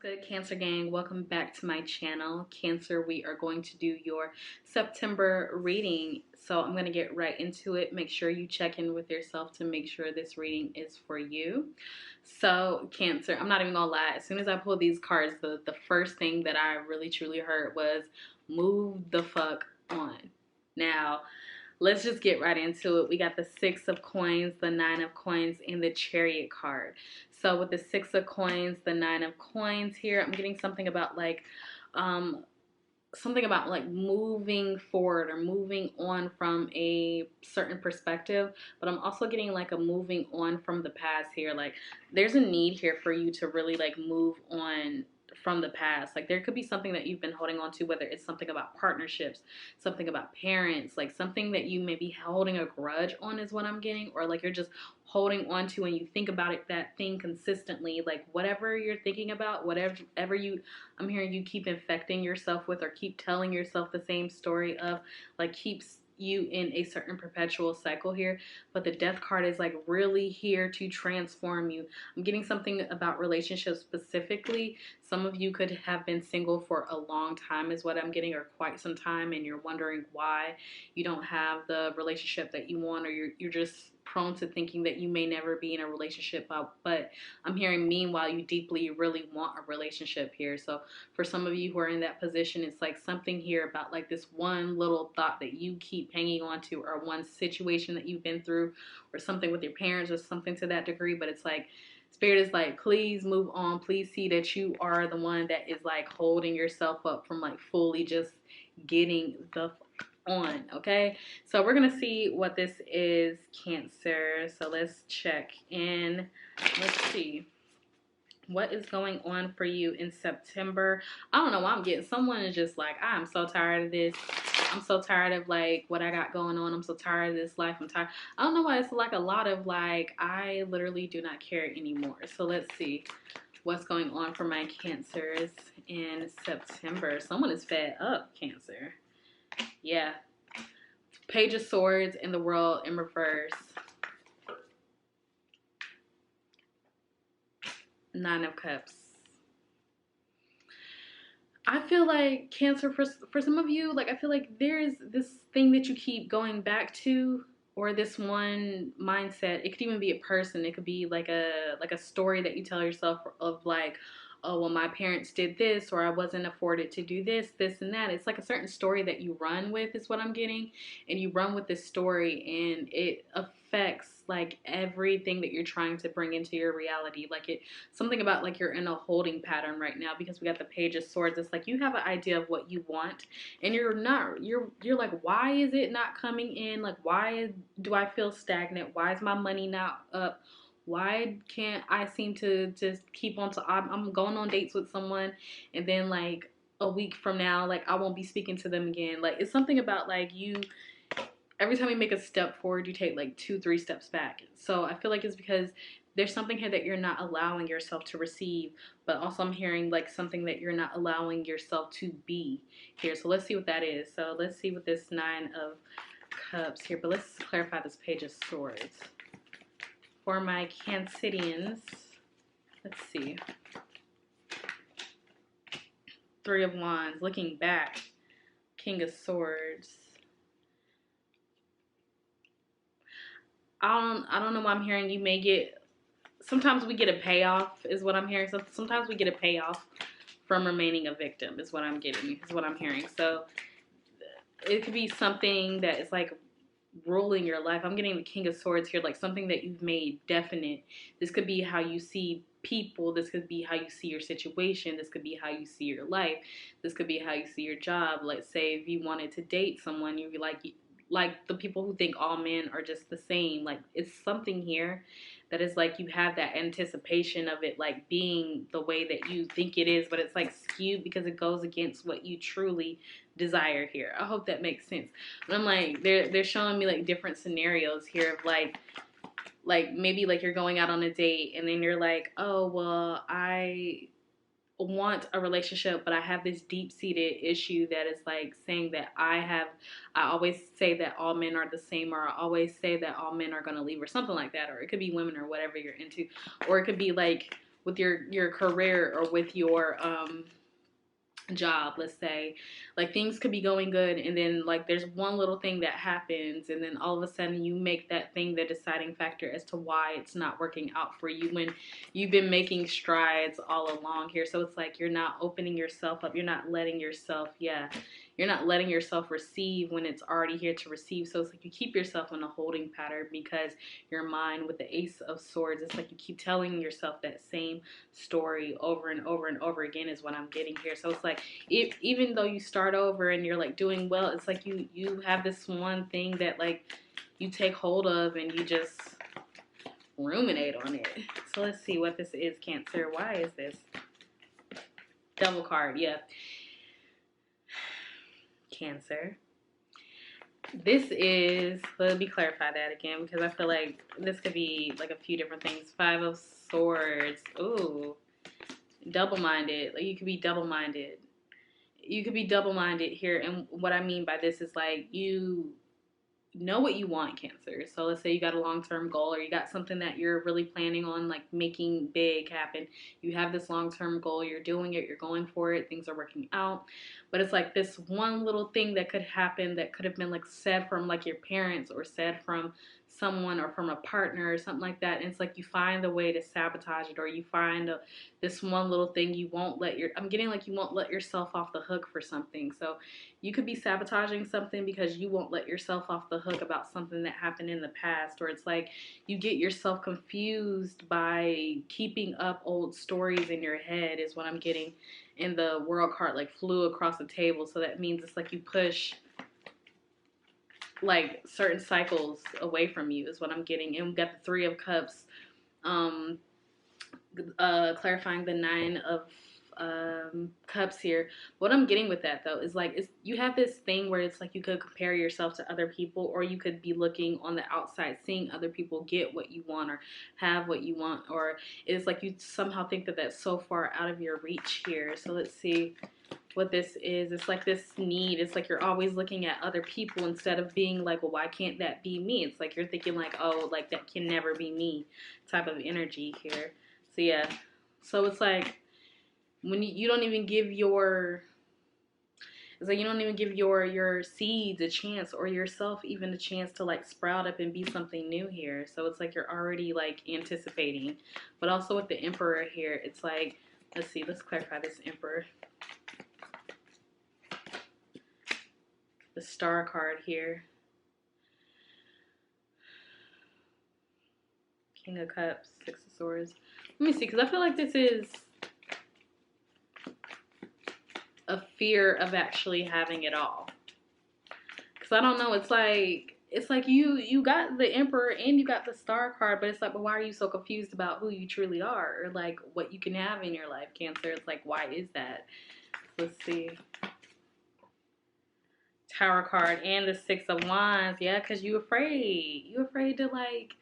Good, Cancer gang? Welcome back to my channel. Cancer, we are going to do your September reading. So I'm going to get right into it. Make sure you check in with yourself to make sure this reading is for you. So Cancer, I'm not even going to lie. As soon as I pulled these cards, the first thing that I really truly heard was move the fuck on. Now, let's just get right into it. We got the Six of Coins, the Nine of Coins, and the Chariot card. So with the Six of Coins, the Nine of Coins here, I'm getting something about moving forward or moving on from a certain perspective, but I'm also getting like a moving on from the past here. Like there's a need here for you to really like move on from the past. Like there could be something that you've been holding on to, whether it's something about partnerships, something about parents, like something that you may be holding a grudge on is what I'm getting, or like you're just holding on to and you think about it, that thing consistently, like whatever you're thinking about, whatever you, I'm hearing you keep infecting yourself with or keep telling yourself the same story of, like keeps you in a certain perpetual cycle here. But the Death card is like really here to transform you. I'm getting something about relationships specifically. Some of you could have been single for a long time is what I'm getting, or quite some time, and you're wondering why you don't have the relationship that you want, or you're just prone to thinking that you may never be in a relationship. But I'm hearing meanwhile you deeply really want a relationship here. So for some of you who are in that position, it's like something here about like this one little thought that you keep hanging on to, or one situation that you've been through, or something with your parents, or something to that degree. But it's like Spirit is like, please move on. Please see that you are the one that is like holding yourself up from like fully just getting the on. Okay, so we're gonna see what this is, Cancer. So let's check in. Let's see what is going on for you in September. I don't know why I'm getting, someone is just like, I'm so tired of this. I'm so tired of like what I got going on. I'm so tired of this life. I'm tired. I don't know why it's like a lot of like, I literally do not care anymore. So let's see what's going on for my Cancers in September. Someone is fed up, Cancer. Yeah. Page of Swords in the World in reverse. Nine of Cups. I feel like Cancer, for some of you, like I feel like there's this thing that you keep going back to, or this one mindset. It could even be a person. It could be like a story that you tell yourself of like, oh, well, my parents did this, or I wasn't afforded to do this, this, and that. It's like a certain story that you run with is what I'm getting. And you run with this story and it affects like everything that you're trying to bring into your reality. Like something about like you're in a holding pattern right now, because we got the Page of Swords. It's like you have an idea of what you want and you're like, why is it not coming in? Like, why do I feel stagnant? Why is my money not up? Why can't I seem to just keep on to, I'm going on dates with someone and then like a week from now, like I won't be speaking to them again. Like it's something about like you, every time you make a step forward, you take like 2-3 steps back. So I feel like it's because there's something here that you're not allowing yourself to receive, but also I'm hearing like something that you're not allowing yourself to be here. So let's see what that is. So let's see what this Nine of Cups here, but let's clarify this Page of Swords. For my Cancerians, let's see. Three of Wands, looking back. King of Swords. I don't know why I'm hearing you may get, sometimes we get a payoff is what I'm hearing. So sometimes we get a payoff from remaining a victim is what I'm getting, is what I'm hearing. So it could be something that is like ruling your life. I'm getting the King of Swords here, like something that you've made definite. This could be how you see people. This could be how you see your situation. This could be how you see your life. This could be how you see your job. Let's say if you wanted to date someone, you'd be like the people who think all men are just the same. Like it's something here that is like you have that anticipation of it like being the way that you think it is, but it's like skewed because it goes against what you truly desire here. I hope that makes sense. But I'm like, they're showing me like different scenarios here of like maybe like you're going out on a date and then you're like, oh well, I want a relationship, but I have this deep-seated issue that is like saying that I always say that all men are the same, or I always say that all men are going to leave, or something like that. Or it could be women or whatever you're into, or it could be like with your career or with your job, let's say, like things could be going good, and then like there's one little thing that happens, and then all of a sudden you make that thing the deciding factor as to why it's not working out for you when you've been making strides all along here. So it's like you're not opening yourself up, you're not letting yourself, you're not letting yourself receive when it's already here to receive. So it's like you keep yourself in a holding pattern because your mind, with the Ace of Swords, it's like you keep telling yourself that same story over and over and over again is what I'm getting here. So it's like even though you start over and you're like doing well, it's like you have this one thing that like you take hold of and you just ruminate on it. So let's see what this is, Cancer. Why is this? Devil card, yeah. Cancer. This is, let me clarify that again because I feel like this could be like a few different things. Five of Swords. Ooh. Double-minded. Like you could be double-minded. You could be double-minded here. And what I mean by this is like you know what you want, Cancer. So let's say you got a long-term goal or you got something that you're really planning on like making big happen. You have this long-term goal, you're doing it, you're going for it, things are working out. But it's like this one little thing that could happen that could have been like said from like your parents or said from someone or from a partner or something like that. And it's like you find a way to sabotage it, or you find this one little thing you won't let I'm getting like you won't let yourself off the hook for something. So you could be sabotaging something because you won't let yourself off the hook about something that happened in the past. Or it's like you get yourself confused by keeping up old stories in your head is what I'm getting. And the World card like flew across the table. So that means it's like you push like certain cycles away from you is what I'm getting. And we got the Three of Cups, clarifying the Nine of Cups here. What I'm getting with that though is like you have this thing where it's like you could compare yourself to other people, or you could be looking on the outside seeing other people get what you want or have what you want, or it's like you somehow think that that's so far out of your reach here. So let's see what this is. It's like this need. It's like you're always looking at other people instead of being like, well, why can't that be me? It's like you're thinking like, oh, like that can never be me type of energy here. So yeah, so it's like when you don't even give your, it's like you don't even give your seeds a chance, or yourself even a chance to like sprout up and be something new here. So it's like you're already like anticipating. But also with the Emperor here, it's like, let's see, let's clarify this Emperor. The Star card here. King of Cups, Six of Swords. Let me see, because I feel like this is a fear of actually having it all. Because I don't know, it's like you got the Emperor and you got the Star card, but it's like, but why are you so confused about who you truly are, or like what you can have in your life, Cancer? It's like, why is that? Let's see. Tower card and the Six of Wands. Yeah, because you afraid. You afraid to like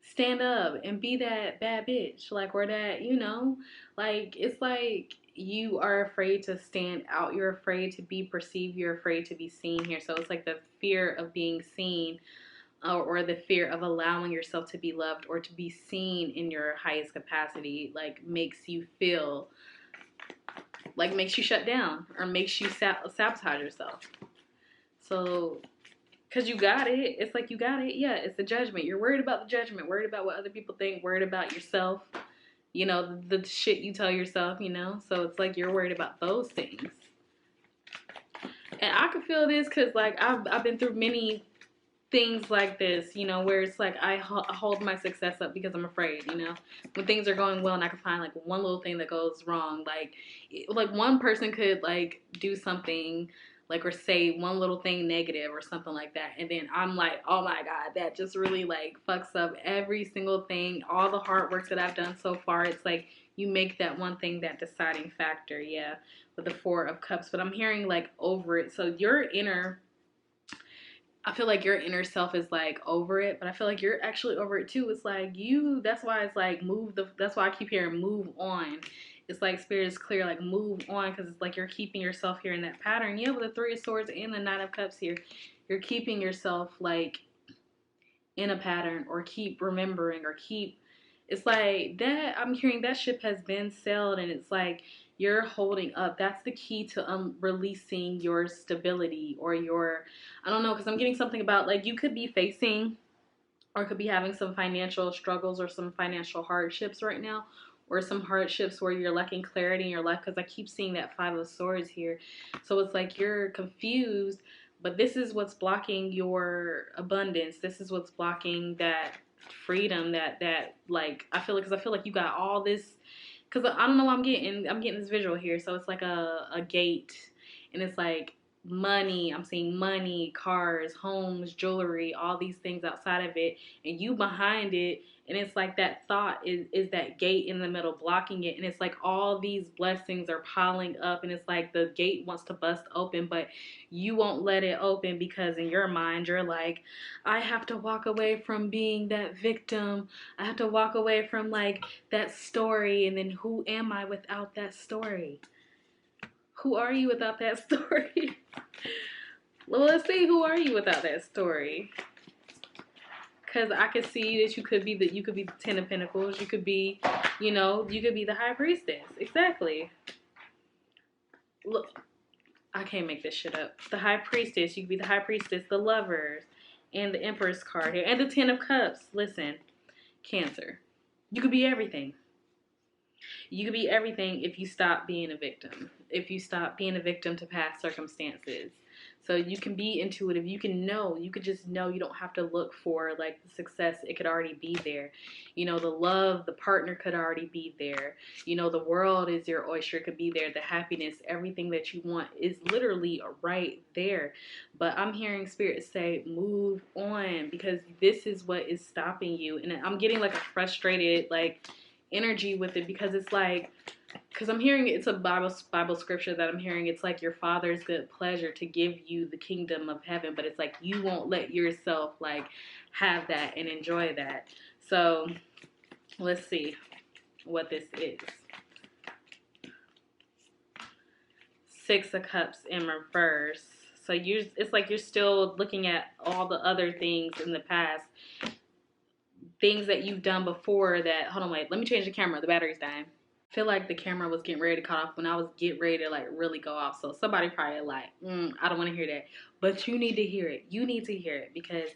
stand up and be that bad bitch, like, or that, you know, like it's like you are afraid to stand out, you're afraid to be perceived, you're afraid to be seen here. So it's like the fear of being seen, or the fear of allowing yourself to be loved or to be seen in your highest capacity, like makes you feel like, makes you shut down or makes you sabotage yourself. So because you got it. It's like you got it. Yeah, it's the judgment. You're worried about the judgment, worried about what other people think, worried about yourself. You know, the shit you tell yourself, you know. So it's like you're worried about those things. And I can feel this because, like, I've been through many things like this, you know, where it's like I hold my success up because I'm afraid, you know. When things are going well and I can find, like, one little thing that goes wrong. Like one person could, like, do something like, or say one little thing negative or something like that, and then I'm like, oh my god, that just really like fucks up every single thing, all the hard work that I've done so far. It's like you make that one thing that deciding factor. Yeah, with the Four of Cups. But I'm hearing like over it. So your inner, I feel like your inner self is like over it, but I feel like you're actually over it too. It's like that's why it's like that's why I keep hearing move on. It's like Spirit is clear, like move on, because it's like you're keeping yourself here in that pattern. Yeah, with the Three of Swords and the Nine of Cups here, you're keeping yourself like in a pattern, or keep remembering, or keep It's like that. I'm hearing that ship has been sailed, and it's like you're holding up. That's the key to releasing your stability or your, I don't know, because I'm getting something about like you could be facing or could be having some financial struggles or some financial hardships right now, or some hardships where you're lacking clarity in your life. Because I keep seeing that Five of Swords here. So it's like you're confused, but this is what's blocking your abundance. This is what's blocking that freedom that like I feel like you got all this, because I don't know what I'm getting this visual here. So it's like a gate, and it's like money. I'm seeing money, cars, homes, jewelry, all these things outside of it, and you behind it. And it's like that thought is that gate in the middle blocking it. And it's like all these blessings are piling up. And it's like the gate wants to bust open, but you won't let it open because in your mind, you're like, I have to walk away from being that victim. I have to walk away from like that story. And then who am I without that story? Who are you without that story? Well, let's see, who are you without that story? Because I could see that you could be the Ten of Pentacles. You could be, you could be the High Priestess. Exactly. Look, I can't make this shit up. The High Priestess. You could be the High Priestess, the Lovers, and the Empress card here, and the Ten of Cups. Listen, Cancer. You could be everything. You could be everything if you stop being a victim. If you stop being a victim to past circumstances. So you can be intuitive. You could just know. You don't have to look for like the success. It could already be there. The love, the partner could already be there. The world is your oyster. It could be there. The happiness, everything that you want is literally right there. But I'm hearing Spirit say, move on, because this is what is stopping you. And I'm getting like a frustrated like energy with it, because it's like, because I'm hearing it's a Bible scripture that I'm hearing. It's like your Father's good pleasure to give you the kingdom of heaven, but it's like you won't let yourself like have that and enjoy that. So let's see what this is. Six of Cups in reverse. So it's like you're still looking at all the other things in the past, things that you've done before that. Hold on, wait. Let me change the camera. The battery's dying. I feel like the camera was getting ready to cut off when I was getting ready to like really go off. So somebody probably like, I don't want to hear that. But you need to hear it. You need to hear it, because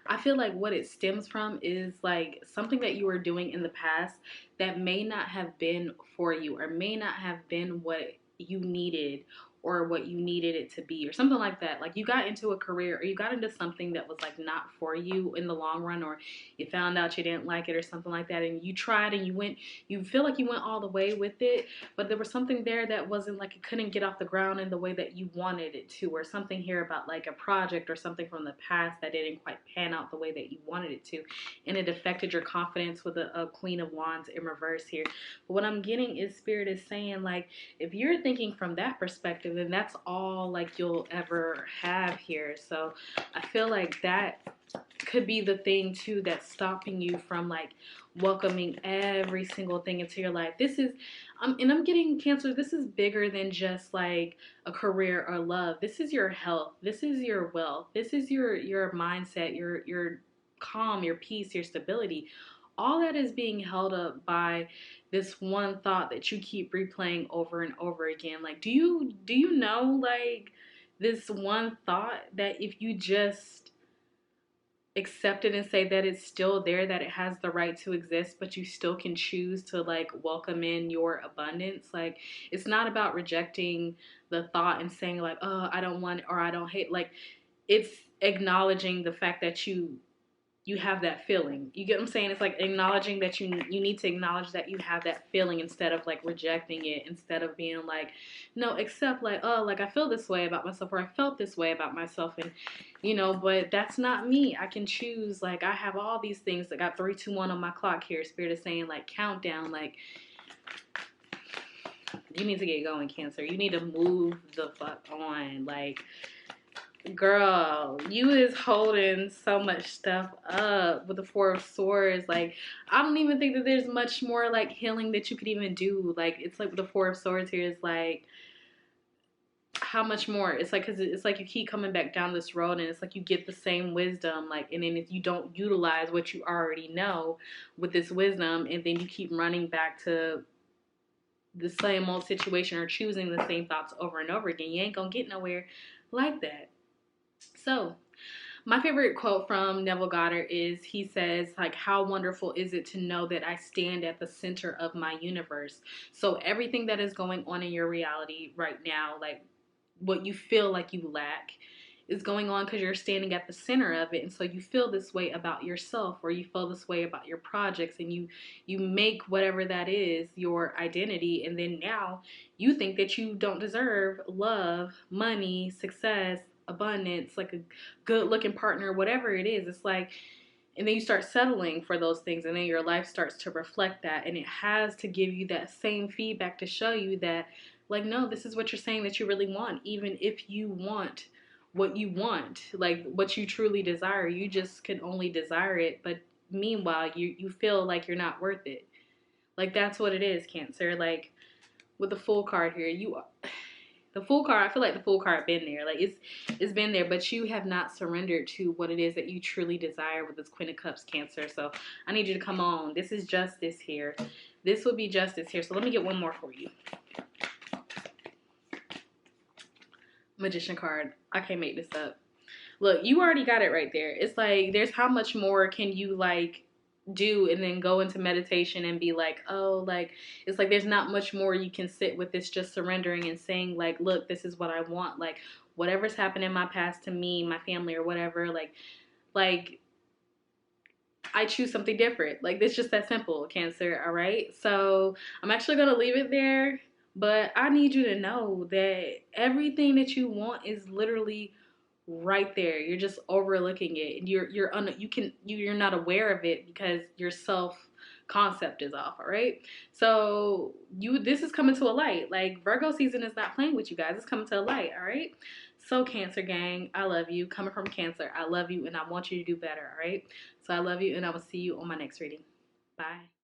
I feel like what it stems from is like something that you were doing in the past that may not have been for you, or may not have been what you needed, or what you needed it to be, or something like that. Like you got into a career, or you got into something that was like not for you in the long run, or you found out you didn't like it or something like that, and you tried and you feel like you went all the way with it, but there was something there that wasn't like, it couldn't get off the ground in the way that you wanted it to, or something here about like a project or something from the past that didn't quite pan out the way that you wanted it to, and it affected your confidence with a Queen of Wands in reverse here. But what I'm getting is Spirit is saying like, if you're thinking from that perspective, then that's all like you'll ever have here. So I feel like that could be the thing too that's stopping you from like welcoming every single thing into your life. This is and I'm getting Cancer, this is bigger than just like a career or love. This is your health. This is your wealth. This is your mindset, your calm, your peace, your stability. All that is being held up by this one thought that you keep replaying over and over again. Like, do you know like this one thought that if you just accept it and say that it's still there, that it has the right to exist, but you still can choose to like welcome in your abundance? Like, it's not about rejecting the thought and saying like, oh, I don't want it, or I don't hate. Like, it's acknowledging the fact that you have that feeling. You get what I'm saying? It's like acknowledging that you need to acknowledge that you have that feeling, instead of like rejecting it, instead of being like, no, accept like, oh, like I feel this way about myself, or I felt this way about myself, and but that's not me. I can choose. Like, I have all these things. I got 3, 2, 1 on my clock here. Spirit is saying like countdown. Like, you need to get going, Cancer. You need to move the fuck on. Like, girl, you is holding so much stuff up with the Four of Swords. Like, I don't even think that there's much more like healing that you could even do. Like, it's like with the Four of Swords here is like, how much more? It's like, because it's like you keep coming back down this road, and it's like you get the same wisdom, like, and then if you don't utilize what you already know with this wisdom, and then you keep running back to the same old situation or choosing the same thoughts over and over again, you ain't gonna get nowhere like that. So, my favorite quote from Neville Goddard is, he says, like, how wonderful is it to know that I stand at the center of my universe. So everything that is going on in your reality right now, like what you feel like you lack, is going on because you're standing at the center of it. And so you feel this way about yourself, or you feel this way about your projects, and you make whatever that is your identity. And then now you think that you don't deserve love, money, success, abundance, like a good looking partner, whatever it is. It's like, and then you start settling for those things, and then your life starts to reflect that, and it has to give you that same feedback to show you that, like, no, this is what you're saying that you really want. Even if you want what you want, like what you truly desire, you just can only desire it, but meanwhile you feel like you're not worth it. Like, that's what it is, Cancer. Like, with the Fool card here, the Fool card, I feel like the Fool card been there. Like, it's been there, but you have not surrendered to what it is that you truly desire with this Queen of Cups, Cancer. So I need you to come on. This is justice here. This will be justice here. So let me get one more for you. Magician card. I can't make this up. Look, you already got it right there. It's like, there's how much more can you, like, do and then go into meditation and be like, oh, like, it's like there's not much more you can sit with this, just surrendering and saying, like, look, this is what I want. Like, whatever's happened in my past to me, my family, or whatever, like I choose something different. Like, it's just that simple, Cancer. All right. So I'm actually going to leave it there. But I need you to know that everything that you want is literally right there. You're just overlooking it. You're not aware of it because your self concept is off. All right. So this is coming to a light. Like, Virgo season is not playing with you guys. It's coming to a light. All right. So, Cancer gang, I love you. Coming from Cancer, I love you, and I want you to do better. All right. So I love you, and I will see you on my next reading. Bye.